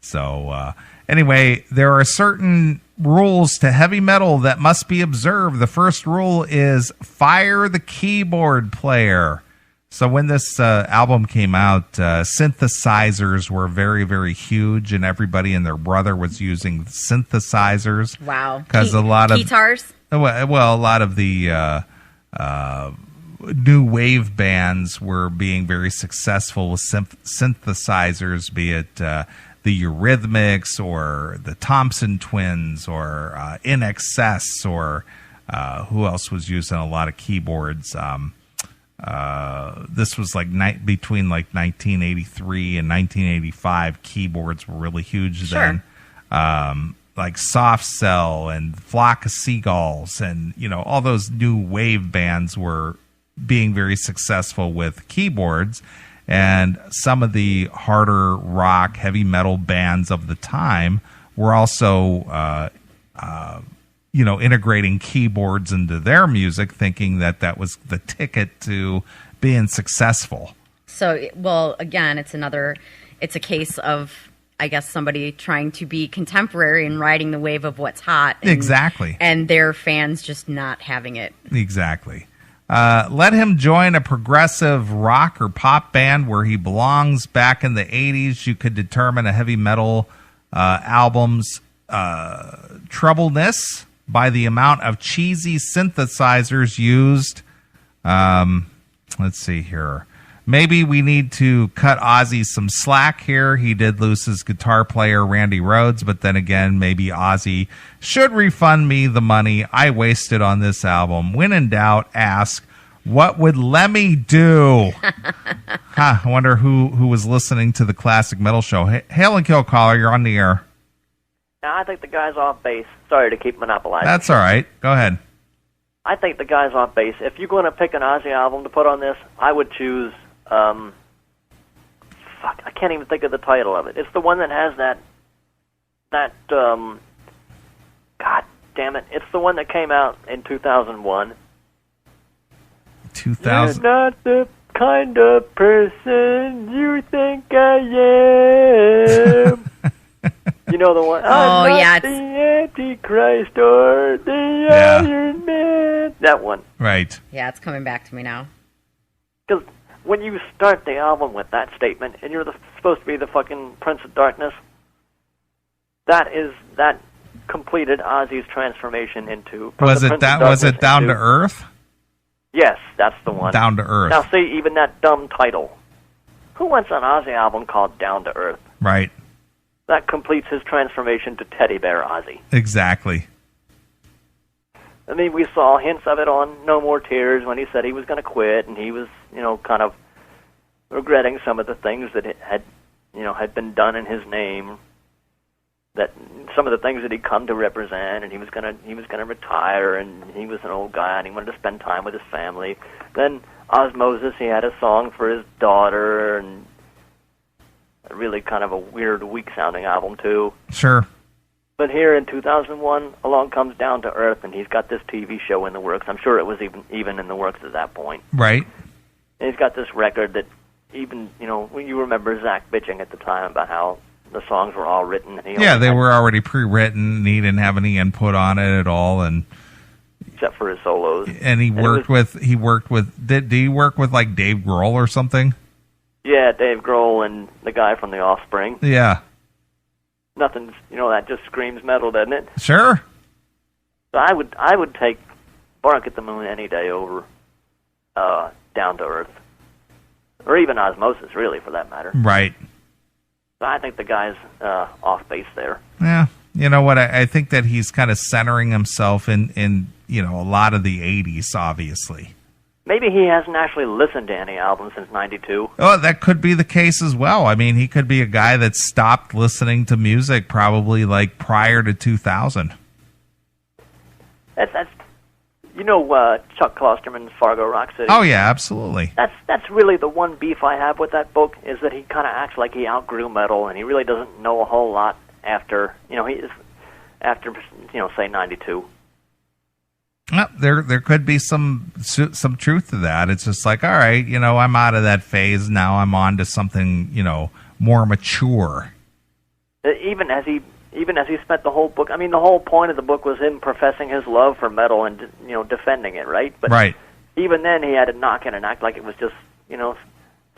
So anyway, there are certain rules to heavy metal that must be observed. The first rule is fire the keyboard player. So when this album came out, synthesizers were very, very huge, and everybody and their brother was using synthesizers. Wow. Because a lot of guitars. Well, a lot of the new wave bands were being very successful with synthesizers, be it the Eurythmics or the Thompson Twins or In Excess, or who else was using a lot of keyboards. This was between 1983 and 1985. Keyboards were really huge then. Like Soft Cell and Flock of Seagulls, and all those new wave bands were being very successful with keyboards. And some of the harder rock, heavy metal bands of the time were also, integrating keyboards into their music, thinking that was the ticket to being successful. So, well, again, it's a case of, I guess, somebody trying to be contemporary and riding the wave of what's hot. Exactly. And their fans just not having it. Exactly. Let him join a progressive rock or pop band where he belongs. Back in the 80s, you could determine a heavy metal album's troubleness by the amount of cheesy synthesizers used. Let's see here. Maybe we need to cut Ozzy some slack here. He did lose his guitar player, Randy Rhoads, but then again, maybe Ozzy should refund me the money I wasted on this album. When in doubt, ask, what would Lemmy do? I wonder who was listening to the Classic Metal Show. Hail and Kill caller, you're on the air. Now, I think the guy's off base. Sorry to keep monopolizing. That's all right. Go ahead. I think the guy's off base. If you're going to pick an Ozzy album to put on this, I would choose... I can't even think of the title of it. It's the one that has God damn it. It's the one that came out in 2001. 2000. You're not the kind of person you think I am. You know the one? Oh, yeah. The Antichrist or the Iron Man. That one. Right. Yeah, it's coming back to me now. Because when you start the album with that statement, and you're supposed to be the fucking Prince of Darkness, that completed Ozzy's transformation into... Was it Down to Earth? Yes, that's the one. Down to Earth. Now, see, even that dumb title. Who wants an Ozzy album called Down to Earth? Right. That completes his transformation to Teddy Bear Ozzy. Exactly. I mean, we saw hints of it on No More Tears when he said he was going to quit, and he was, kind of regretting some of the things that had been done in his name, that some of the things that he'd come to represent, and he was going to retire, and he was an old guy, and he wanted to spend time with his family. Then Osmosis, he had a song for his daughter, and really kind of a weird, weak-sounding album, too. Sure. But here in 2001, along comes Down to Earth, and he's got this TV show in the works. I'm sure it was even in the works at that point. Right. And he's got this record that even, you remember Zach bitching at the time about how the songs were all written. And they were already pre-written, and he didn't have any input on it at all, and except for his solos. And he worked with did he work with like Dave Grohl or something? Yeah, Dave Grohl and the guy from The Offspring. Yeah. Nothing's, that just screams metal, doesn't it? Sure. So I would take Bark at the Moon any day over Down to Earth. Or even Osmosis, really, for that matter. Right. So I think the guy's off base there. Yeah. You know what? I think that he's kind of centering himself in a lot of the 80s, obviously. Maybe he hasn't actually listened to any album since '92. Oh, that could be the case as well. I mean, he could be a guy that stopped listening to music probably like prior to 2000. That's You know Chuck Klosterman's Fargo Rock City? Oh, yeah, absolutely. That's really the one beef I have with that book, is that he kind of acts like he outgrew metal, and he really doesn't know a whole lot after, say 92. Well, there could be some truth to that. It's just like, all right, I'm out of that phase now. I'm on to something, more mature. Even as he spent the whole book, I mean, the whole point of the book was him professing his love for metal and defending it, right? But right. Even then, he had to knock it and act like it was just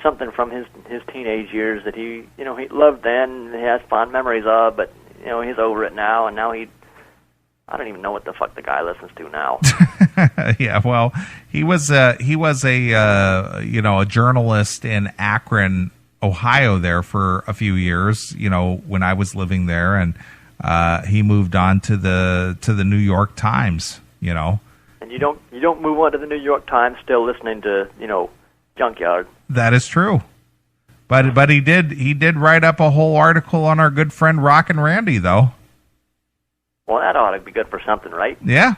something from his teenage years that he loved then. He has fond memories of, but he's over it now, and now I don't even know what the fuck the guy listens to now. Yeah, well, he was a journalist in Akron, Ohio there for a few years, when I was living there, and he moved on to the New York Times, And you don't move on to the New York Times still listening to, Junkyard. That is true. But he did write up a whole article on our good friend Rockin' Randy, though. Well, that ought to be good for something, right? Yeah.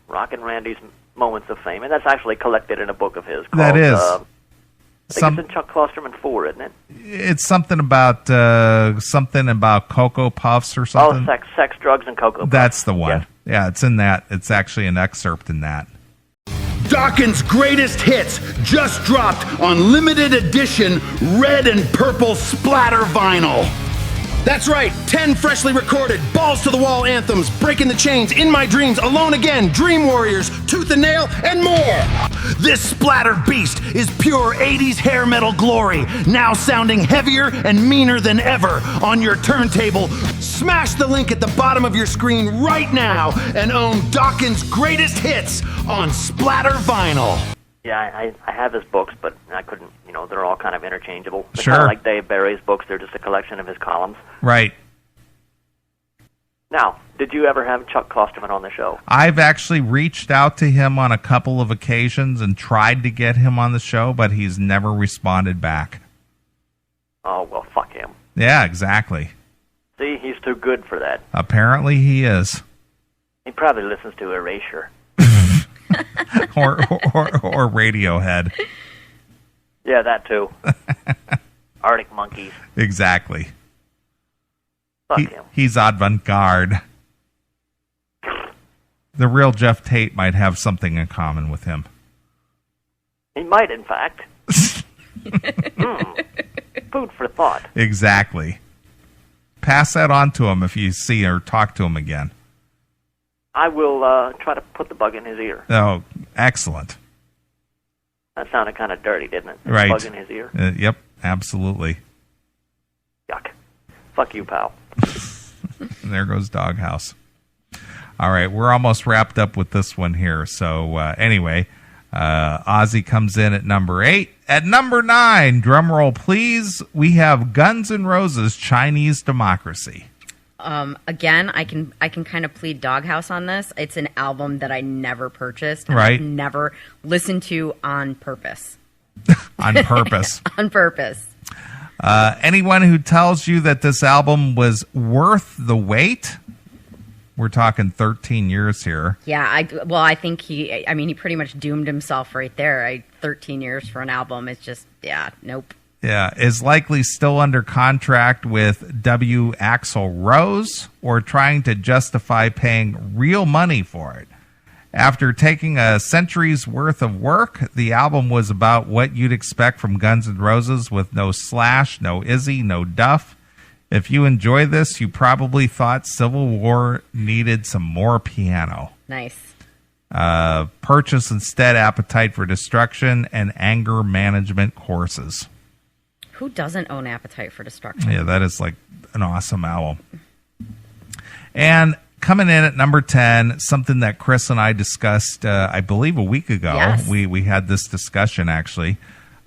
Rockin' Randy's Moments of Fame, and that's actually collected in a book of his called... That is. I think it's in Chuck Klosterman 4, isn't it? It's something about Cocoa Puffs or something. Oh, sex, drugs, and Cocoa Puffs. That's the one. Yes. Yeah, it's in that. It's actually an excerpt in that. Dawkins' greatest hits just dropped on limited edition red and purple splatter vinyl. That's right, 10 freshly recorded, balls-to-the-wall anthems, Breaking the Chains, In My Dreams, Alone Again, Dream Warriors, Tooth and Nail, and more! This splatter beast is pure 80s hair metal glory, now sounding heavier and meaner than ever on your turntable. Smash the link at the bottom of your screen right now and own Dawkins' greatest hits on splatter vinyl. Yeah, I have his books, but I couldn't, they're all kind of interchangeable. They're Sure. kind of like Dave Barry's books. They're just a collection of his columns. Right. Now, did you ever have Chuck Klosterman on the show? I've actually reached out to him on a couple of occasions and tried to get him on the show, but he's never responded back. Oh, well, fuck him. Yeah, exactly. See, he's too good for that. Apparently he is. He probably listens to Erasure. or Radiohead. Yeah, that too. Arctic Monkeys. Exactly. Fuck him. He's avant-garde. The real Jeff Tate might have something in common with him. He might, in fact. Food for thought. Exactly. Pass that on to him if you see or talk to him again. I will try to put the bug in his ear. Oh, excellent. That sounded kind of dirty, didn't it? Right. Bug in his ear. Yep, absolutely. Yuck. Fuck you, pal. And there goes Doghouse. All right, we're almost wrapped up with this one here. So anyway, Ozzy comes in at number 8. At number 9, drum roll please, we have Guns N' Roses' Chinese Democracy. Again, I can kind of plead Doghouse on this. It's an album that I never purchased. Right. I've never listened to on purpose. On purpose. On purpose. Anyone who tells you that this album was worth the wait, we're talking 13 years here. Yeah, I think he pretty much doomed himself right there. 13 years for an album is just, nope. Yeah, is likely still under contract with W. Axl Rose or trying to justify paying real money for it. After taking a century's worth of work, the album was about what you'd expect from Guns N' Roses with no Slash, no Izzy, no Duff. If you enjoy this, you probably thought Civil War needed some more piano. Nice. Purchase instead Appetite for Destruction and Anger Management courses. Who doesn't own Appetite for Destruction? Yeah, that is like an awesome album. And coming in at number 10, something that Chris and I discussed, I believe, a week ago. Yes. We had this discussion, actually.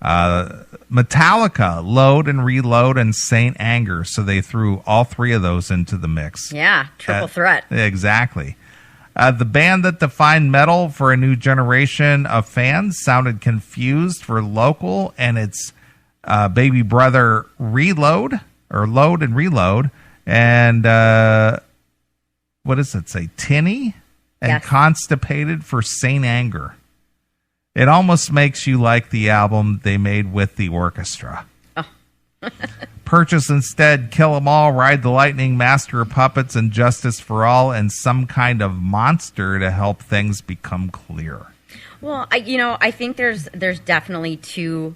Metallica, Load and Reload, and Saint Anger. So they threw all three of those into the mix. Yeah, triple threat. Exactly. The band that defined metal for a new generation of fans sounded confused for local and its baby brother Reload, or Load and Reload, and what does it say? Tinny and Yes. Constipated for Saint Anger. It almost makes you like the album they made with the orchestra. Oh. Purchase instead Kill 'Em All, Ride the Lightning, Master of Puppets, and Justice for All, and Some Kind of Monster to help things become clear. Well, I think there's definitely two,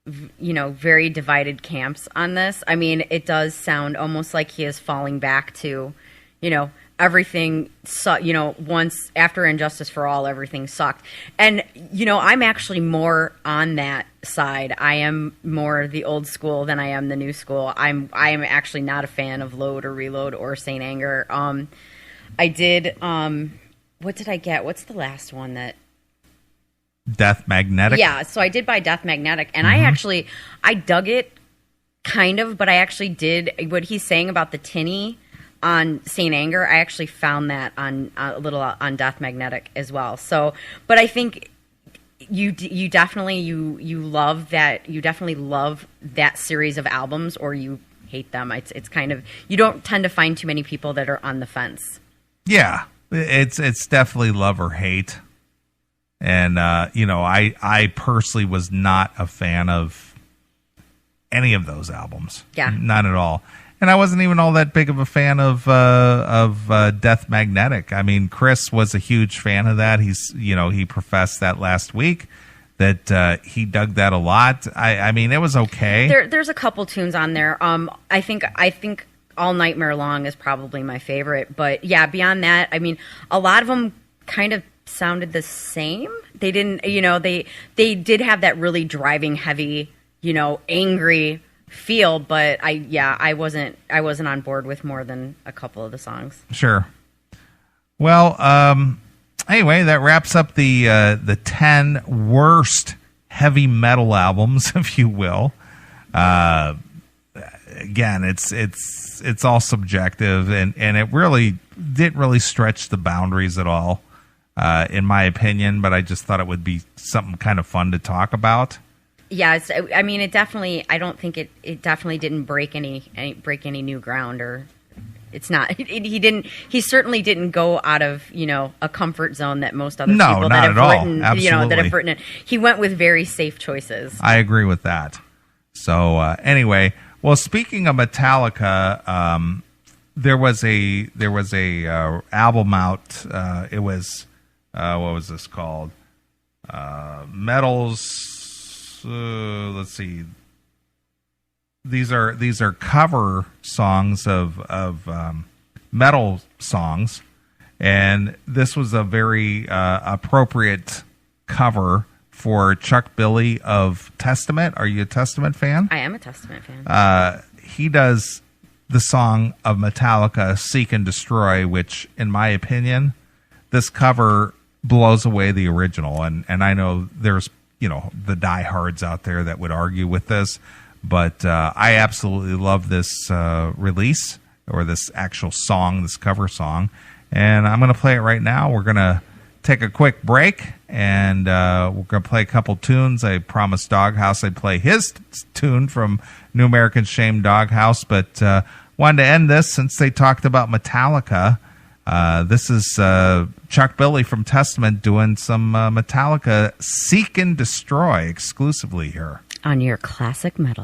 very divided camps on this. I mean, it does sound almost like he is falling back to, everything, once after Injustice for All, everything sucked. And, I'm actually more on that side. I am more the old school than I am the new school. I am actually not a fan of Load or Reload or Saint Anger. I did, what did I get? What's the last one that... Death Magnetic? Yeah, so I did buy Death Magnetic, and I dug it, kind of, but I actually did, what he's saying about the tinny on Saint Anger, I actually found that on a little on Death Magnetic as well. So, but I think you definitely love that, you definitely love that series of albums, or you hate them. It's kind of, you don't tend to find too many people that are on the fence. Yeah, it's definitely love or hate. And, I personally was not a fan of any of those albums. Yeah. Not at all. And I wasn't even all that big of a fan of Death Magnetic. I mean, Chris was a huge fan of that. He professed that last week that he dug that a lot. I mean, it was okay. There's a couple tunes on there. I think All Nightmare Long is probably my favorite. But yeah, beyond that, I mean, a lot of them kind of sounded the same. They didn't, they did have that really driving heavy, angry feel, but I wasn't on board with more than a couple of the songs. Sure. Well, anyway, that wraps up the 10 worst heavy metal albums, if you will. Again, it's all subjective, and it really didn't really stretch the boundaries at all, in my opinion. But I just thought it would be something kind of fun to talk about. Yeah, it definitely. I don't think it definitely didn't break any new ground, or it's not. He didn't. He certainly didn't go out of a comfort zone that most other people that have written, that have written it. He went with very safe choices. I agree with that. So anyway, well, speaking of Metallica, there was a album out. It was what was this called? Metals. Let's see. These are cover songs of metal songs, and this was a very appropriate cover for Chuck Billy of Testament. Are you a Testament fan? I am a Testament fan. He does the song of Metallica, "Seek and Destroy," which, in my opinion, this cover blows away the original. And I know there's the diehards out there that would argue with this, but I absolutely love this release, or this actual song, this cover song, and I'm going to play it right now. We're going to take a quick break, and we're going to play a couple tunes. I promised Doghouse I'd play his tune from New American Shame, Doghouse, but wanted to end this since they talked about Metallica. This is Chuck Billy from Testament doing some Metallica "Seek and Destroy" exclusively here on your classic metal.